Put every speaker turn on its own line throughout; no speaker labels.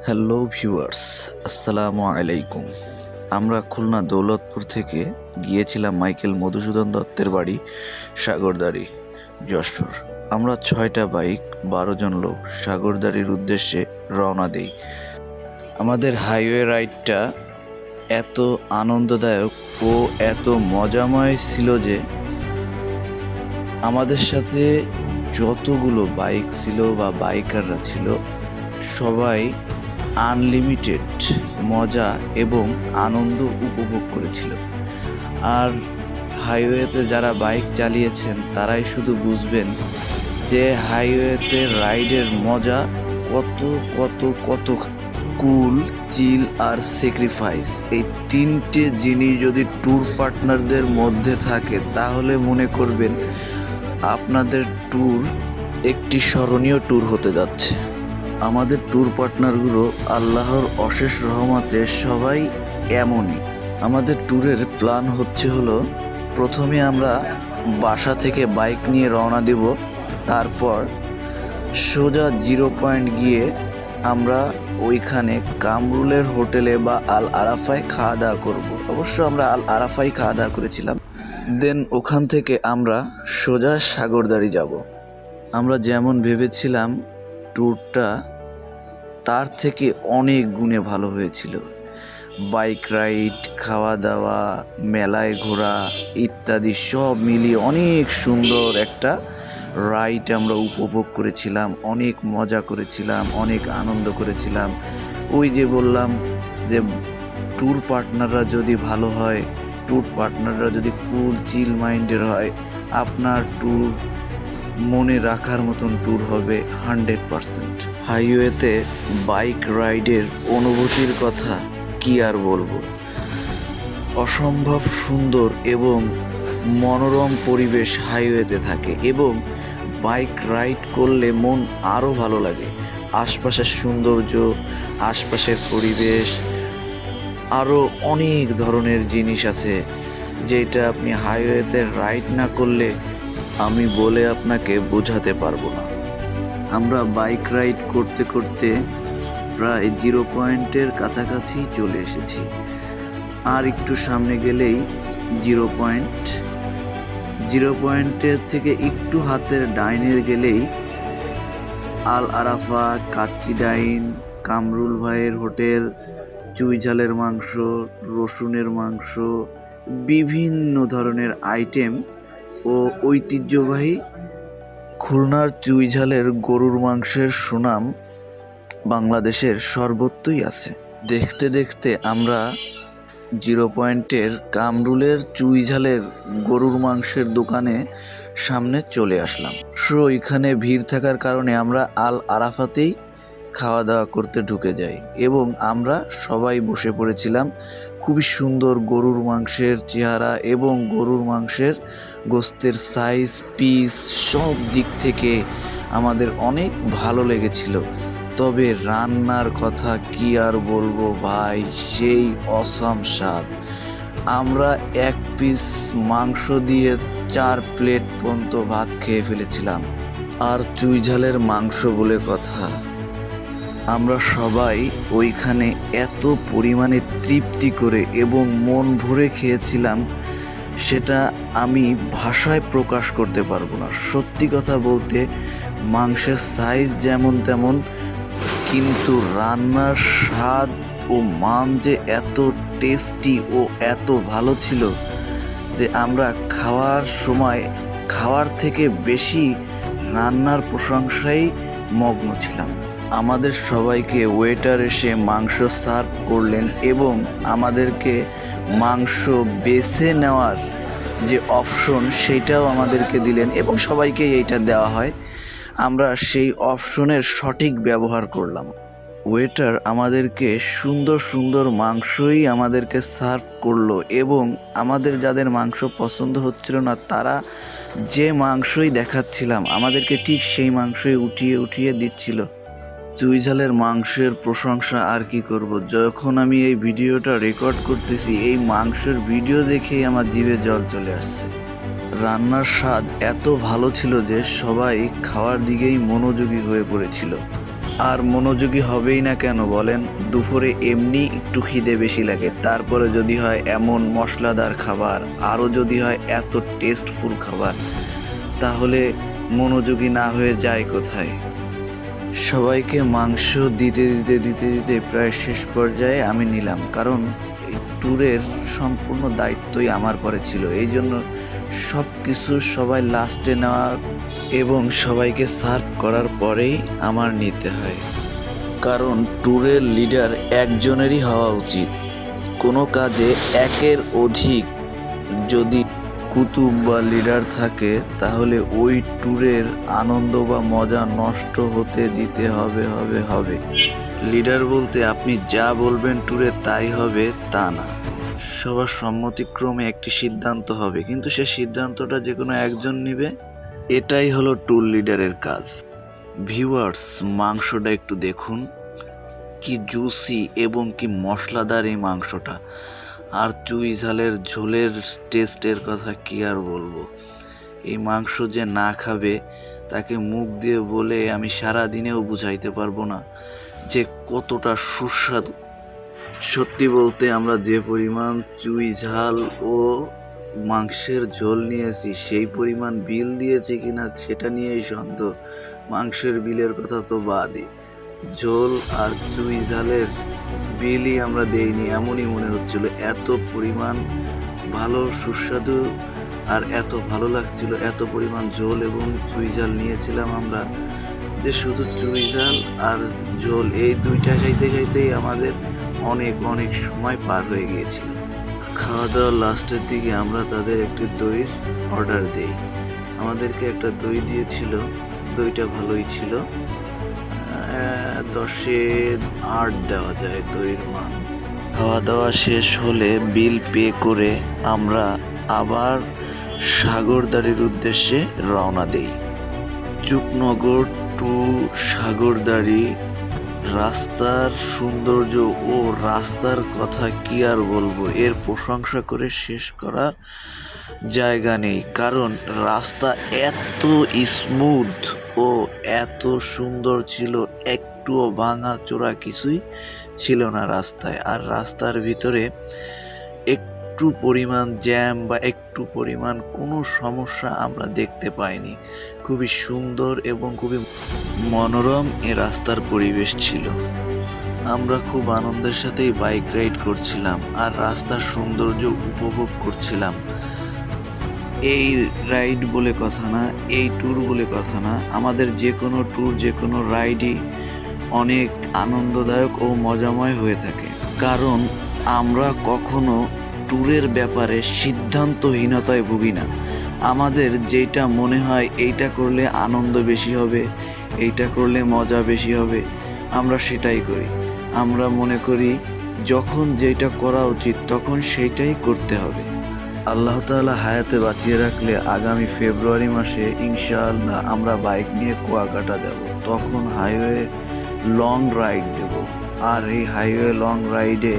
Hello viewers, আসসালামু আলাইকুম। আমরা খুলনা দৌলতপুর থেকে গিয়েছিলাম মাইকেল মধুসূদন দত্তের বাড়ি সাগরদাড়ি, যশোর। আমরা 6টা বাইক 12 জন লোক সাগরদাড়ির উদ্দেশ্যে রওনা দেই। আমাদের হাইওয়ে রাইডটা এত আনন্দদায়ক ও এত মজাময় ছিল যে আমাদের সাথে যতগুলো বাইক ছিল বা বাইকাররা ছিল সবাই আনলিমিটেড মজা এবং আনন্দ উপভোগ করেছিল। আর হাইওয়েতে যারা বাইক চালিয়েছেন তারাই শুধু বুঝবেন যে হাইওয়েতে রাইডের মজা কত কত কত। কুল, চিল আর স্যাক্রিফাইস, এই তিনটে জিনিস যদি ট্যুর পার্টনারদের মধ্যে থাকে তাহলে মনে করবেন আপনাদের ট্যুর একটি স্মরণীয় ট্যুর হতে যাচ্ছে। আমাদের ট্যুর পার্টনারগুলো আল্লাহর অশেষ রহমতে সবাই এমনই। আমাদের ট্যুরের প্ল্যান হলো প্রথমে আমরা বাসা থেকে বাইক নিয়ে রওনা দেব, তারপর সোজা 0 পয়েন্ট গিয়ে আমরা ওইখানে কামরুলের হোটেলে বা আল আরাফায় খাওয়া দাওয়া করব। অবশ্য আমরা আল আরাফায় খাওয়া দাওয়া করেছিলাম। দেন ওখান থেকে আমরা সোজা সাগরদাড়ি যাব। আমরা যেমন ভেবেছিলাম ট্যুরটা তার থেকে অনেক গুণে ভালো হয়েছিল। বাইক রাইড, খাওয়া দাওয়া, মেলায় ঘোরা ইত্যাদি সব মিলিয়ে অনেক সুন্দর একটা রাইড আমরা উপভোগ করেছিলাম, অনেক মজা করেছিলাম, অনেক আনন্দ করেছিলাম। ওই যে বললাম যে ট্যুর পার্টনাররা যদি ভালো হয়, ট্যুর পার্টনাররা যদি কুল চিল মাইন্ডের হয়, আপনার ট্যুর মনে রাখার মতন ট্যুর হবে 100%। হাইওয়েতে বাইক রাইডের অনুভূতির কথা কি আর বলবো, অসম্ভব সুন্দর এবং মনোরম পরিবেশ হাইওয়েতে থাকে এবং বাইক রাইড করলে মন আরও ভালো লাগে। আশপাশের সৌন্দর্য, আশপাশের পরিবেশ, আরও অনেক ধরনের জিনিস আছে যেটা আপনি হাইওয়েতে রাইড না করলে আমি বলে আপনাকে বোঝাতে পারবো না। আমরা বাইক রাইড করতে করতে প্রায় 0 পয়েন্টের কাছাকাছি চলে এসেছি। আর একটু সামনে গেলেই 0 পয়েন্ট। 0 পয়েন্টের থেকে একটু হাতের ডাইনে গেলেই আল আরাফা, কাচ্চি ডাইন, কামরুল ভাইয়ের হোটেল, চুই ঝালের মাংস, রসুনের মাংস, বিভিন্ন ধরনের আইটেম ও ঐতিহ্যবাহী খুলনার চুই ঝালের গরুর মাংসের সুনাম বাংলাদেশের সর্বত্রই আছে। দেখতে দেখতে আমরা 0 পয়েন্টের কামরুলের চুই ঝালের গরুর মাংসের দোকানে সামনে চলে আসলাম। এখানে ভিড় থাকার কারণে আমরা আল আরাফাতেই খাওয়া দাওয়া করতে ঢুকে যাই এবং আমরা সবাই বসে পড়েছিলাম। খুবই সুন্দর গরুর মাংসের চেহারা এবং গরুর মাংসের গোস্তের সাইজ, পিস সব দিক থেকে আমাদের অনেক ভালো লেগেছিল। তবে রান্নার কথা কি আর বলবো ভাই, সেই অসাম স্বাদ। আমরা 1 পিস মাংস দিয়ে 4 প্লেট পর্যন্ত ভাত খেয়ে ফেলেছিলাম। আর চুই ঝালের মাংস বলে কথা, আমরা সবাই ওইখানে এত পরিমাণে তৃপ্তি করে এবং মন ভরে খেয়েছিলাম সেটা আমি ভাষায় প্রকাশ করতে পারবো না। সত্যি কথা বলতে মাংসের সাইজ যেমন তেমন, কিন্তু রান্নার স্বাদ ও মান যে এত টেস্টি ও এত ভালো ছিল যে আমরা খাওয়ার সময় খাওয়ার থেকে বেশি রান্নার প্রশংসায় মগ্ন ছিলাম। আমাদের সবাইকে ওয়েটার এসে মাংস সার্ভ করলেন এবং আমাদেরকে মাংস বেছে নেওয়ার যে অপশন সেটাও আমাদেরকে দিলেন এবং সবাইকে এইটা দেওয়া হয়। আমরা সেই অপশনের সঠিক ব্যবহার করলাম। ওয়েটার আমাদেরকে সুন্দর সুন্দর মাংসই আমাদেরকে সার্ভ করলো এবং আমাদের যাদের মাংস পছন্দ হচ্ছিল না তারা যে মাংসই দেখাচ্ছিলাম আমাদেরকে ঠিক সেই মাংসই উঠিয়ে উঠিয়ে দিচ্ছিল। চুই ঝালের মাংসের প্রশংসা আর কি করব। যখন আমি এই ভিডিওটা রেকর্ড করতেছি এই মাংসের ভিডিও দেখেই আমার জিভে জল চলে আসছে। রান্নার স্বাদ এত ভালো ছিল যে সবাই খাওয়ার দিকেই মনোযোগী হয়ে পড়েছিল। আর মনোযোগী হবেই না কেন বলেন? দুপুরে এমনি একটু খিদে বেশি লাগে, তারপরে যদি হয় এমন মশলাদার খাবার, আরও যদি হয় এত টেস্টফুল খাবার, তাহলে মনোযোগী না হয়ে যায় কোথায়? সবাইকে মাংস দিতে দিতে দিতে দিতে প্রায় শেষ পর্যায়ে আমি নিলাম, কারণ এই ট্যুরের সম্পূর্ণ দায়িত্বই আমার পরে ছিল। এই জন্য সব কিছু সবাই লাস্টে নেওয়া এবং সবাইকে সার্ভ করার পরেই আমার নিতে হয়, কারণ ট্যুরের লিডার একজনেরই হওয়া উচিত। কোনো কাজে একের অধিক যদি কুতুব বা লিডার থাকে, তাহলে ওই ট্যুরের আনন্দ বা মজা নষ্ট হতে দিতে হবে। লিডার বলতে আপনি যা বলবেন ট্যুরে তাই হবে তা না, সবার সম্মতিক্রমে একটি সিদ্ধান্ত হবে, কিন্তু সে সিদ্ধান্তটা যে কোনো একজন নেবে। এটাই হলো ট্যুর লিডারের কাজ। ভিউয়ার্স, মাংসটা একটু দেখুন, কি জুসি এবং কি মশলাদার এই মাংসটা। আর চুই ঝালের ঝোলের টেস্টের কথা কি আর বলবো। এই মাংস যে না খাবে তাকে মুখ দিয়ে বলে আমি সারা দিনেও বুঝাইতে পারবো না যে কতটা সুস্বাদু। সত্যি বলতে আমরা যে পরিমাণ চুই ঝাল ও মাংসের ঝোল নিয়েছি, সেই পরিমাণ বিল দিয়েছি কিনা সেটা নিয়েই সন্দেহ। মাংসের বিলের কথা তো বাদই, ঝোল আর চুই ঝালের বিলই আমরা দেইনি এমনই মনে হচ্ছিল। এত পরিমাণ ভালো সুস্বাদু আর এত ভালো লাগছিল, এত পরিমাণ ঝোল এবং চুই ঝাল নিয়েছিলাম আমরা, যে শুধু চুই ঝাল আর ঝোল এই দুইটা খাইতে খাইতেই আমাদের অনেক অনেক সময় পার হয়ে গিয়েছিল। খাওয়া দাওয়ার লাস্টের দিকে আমরা তাদের একটি দইয়ের অর্ডার দেই। আমাদেরকে একটা দই দিয়েছিল, দইটা ভালোই ছিল, 10-এ 8 দেওয়া যায় দইয়ের মান। খাওয়া দাওয়া শেষ হলে বিল পে করে আমরা আবার সাগরদাড়ির উদ্দেশ্যে রওনা দেই। চুকনগর টু সাগরদাড়ি রাস্তার সৌন্দর্য ও রাস্তার কথা কি আর বলবো, এর প্রশংসা করে শেষ করার জায়গা নেই, কারণ রাস্তা এত স্মুথ ও এত সুন্দর ছিল, একটুও ভাঙা চোরা কিছুই ছিল না রাস্তায়। আর রাস্তার ভিতরে একটু পরিমাণ জ্যাম বা একটু পরিমাণ কোনো সমস্যা আমরা দেখতে পাইনি। খুবই সুন্দর এবং খুবই মনোরম এ রাস্তার পরিবেশ ছিল। আমরা খুব আনন্দের সাথেই বাইক রাইড করছিলাম আর রাস্তার সৌন্দর্য উপভোগ করছিলাম। এই রাইড বলে কথা না, এই ট্যুর বলে কথা না, আমাদের যে কোনো ট্যুর যে কোনো রাইডই অনেক আনন্দদায়ক ও মজাময় হয়ে থাকে, কারণ আমরা কখনো ট্যুরের ব্যাপারে সিদ্ধান্তহীনতায় ভুগি না। আমাদের যেটা মনে হয় এইটা করলে আনন্দ বেশি হবে, এইটা করলে মজা বেশি হবে, আমরা সেটাই করি। আমরা মনে করি যখন যেটা করা উচিত তখন সেইটাই করতে হবে। আল্লাহ তাআলা হায়াতে বাঁচিয়ে রাখলে আগামী ফেব্রুয়ারি মাসে ইনশাআল্লাহ আমরা বাইক নিয়ে কুয়াকাটা যাব। তখন হাইওয়ে লং রাইড দেব, আর এই হাইওয়ে লং রাইডে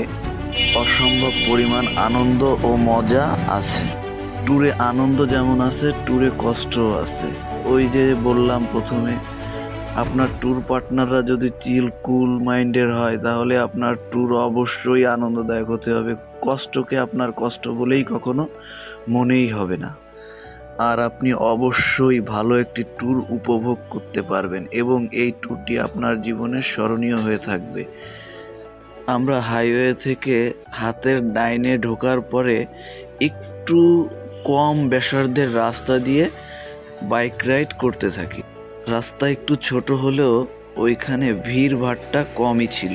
অসম্ভব পরিমাণ আনন্দ ও মজা আছে। ট্যুরে আনন্দ যেমন আছে, ট্যুরে কষ্টও আছে। ওই যে বললাম প্রথমে, আপনার ট্যুর পার্টনাররা যদি চিল কুল মাইন্ডের হয়, তাহলে আপনার ট্যুর অবশ্যই আনন্দদায়ক হতে হবে। কষ্টকে আপনার কষ্ট বলেই কখনো মনেই হবে না, আর আপনি অবশ্যই ভালো একটি ট্যুর উপভোগ করতে পারবেন এবং এই ট্যুরটি আপনার জীবনে স্মরণীয় হয়ে থাকবে। আমরা হাইওয়ে থেকে হাতের ডাইনে ঢোকার পরে একটু কম ব্যাসার্ধের রাস্তা দিয়ে বাইক রাইড করতে থাকি। রাস্তা একটু ছোট হলেও ওইখানে ভিড় ভাট্টা কমই ছিল,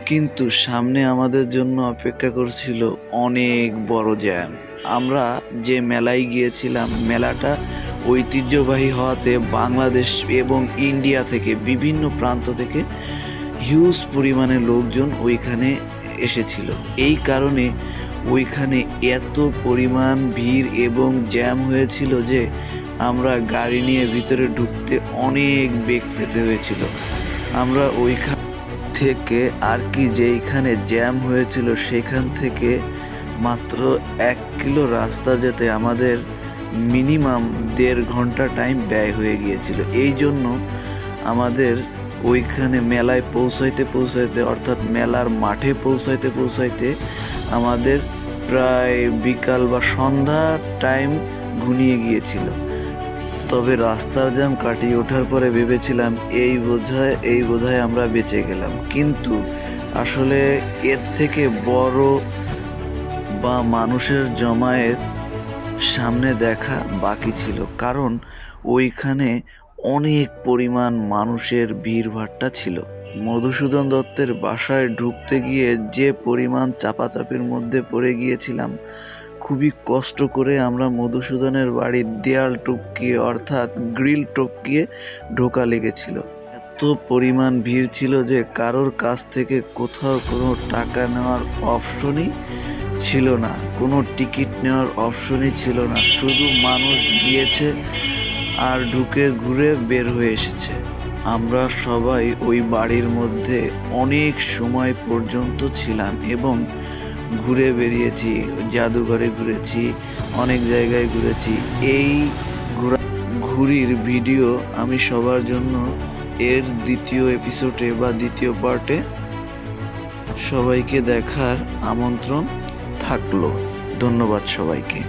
কিন্তু সামনে আমাদের জন্য অপেক্ষা করছিল অনেক বড় জ্যাম। আমরা যে মেলায় গিয়েছিলাম, মেলাটা ঐতিহ্যবাহী হওয়াতে বাংলাদেশ এবং ইন্ডিয়া থেকে বিভিন্ন প্রান্ত থেকে হিউজ পরিমাণে লোকজন ওইখানে এসেছিল। এই কারণে ওইখানে এত পরিমাণ ভিড় এবং জ্যাম হয়েছিল যে আমরা গাড়ি নিয়ে ভিতরে ঢুকতে অনেক বেগ পেতে হয়েছিল। আমরা ওইখান থেকে আর কি, যেইখানে জ্যাম হয়েছিল সেখান থেকে মাত্র 1 কিলো রাস্তা যেতে আমাদের মিনিমাম 1.5 ঘন্টা টাইম ব্যয় হয়ে গিয়েছিল। এই জন্য আমাদের ওইখানে মেলায় পৌঁছাইতে অর্থাৎ মেলার মাঠে পৌঁছাইতে আমাদের প্রায় বিকাল বা সন্ধ্যা টাইম ঘনিয়ে গিয়েছিল। তবে রাস্তার জ্যাম কাটিয়ে ওঠার পরে ভেবেছিলাম এই বোধহয় আমরা বেঁচে গেলাম, কিন্তু আসলে এর থেকে বড় বা মানুষের জমায়েত সামনে দেখা বাকি ছিল, কারণ ওইখানে অনেক পরিমাণ মানুষের ভিড়ভাট্টা ছিল। মধুসূদন দত্তের বাসায় ঢুকতে গিয়ে যে পরিমাণ চাপাচাপির মধ্যে পড়ে গিয়েছিলাম, খুবই কষ্ট করে আমরা মধুসূদনের বাড়ির দেয়াল টপকিয়ে অর্থাৎ গ্রিল টপকিয়ে ঢোকা লেগেছিল। এত পরিমাণ ভিড় ছিল যে কারোর কাছ থেকে কোথাও কোনো টাকা নেওয়ার অপশনই ছিল না, কোনো টিকিট নেওয়ার অপশনই ছিল না। শুধু মানুষ গিয়েছে আর ঢুকে ঘুরে বের হয়ে এসেছে। আমরা সবাই ওই বাড়ির মধ্যে অনেক সময় পর্যন্ত ছিলাম এবং ঘুরে বেরিয়েছি, জাদুঘরে ঘুরেছি, অনেক জায়গায় ঘুরেছি। এই ঘুরির ভিডিও আমি সবার জন্য এর দ্বিতীয় এপিসোডে বা দ্বিতীয় পার্টে সবাইকে দেখার আমন্ত্রণ থাকলো। ধন্যবাদ সবাইকে।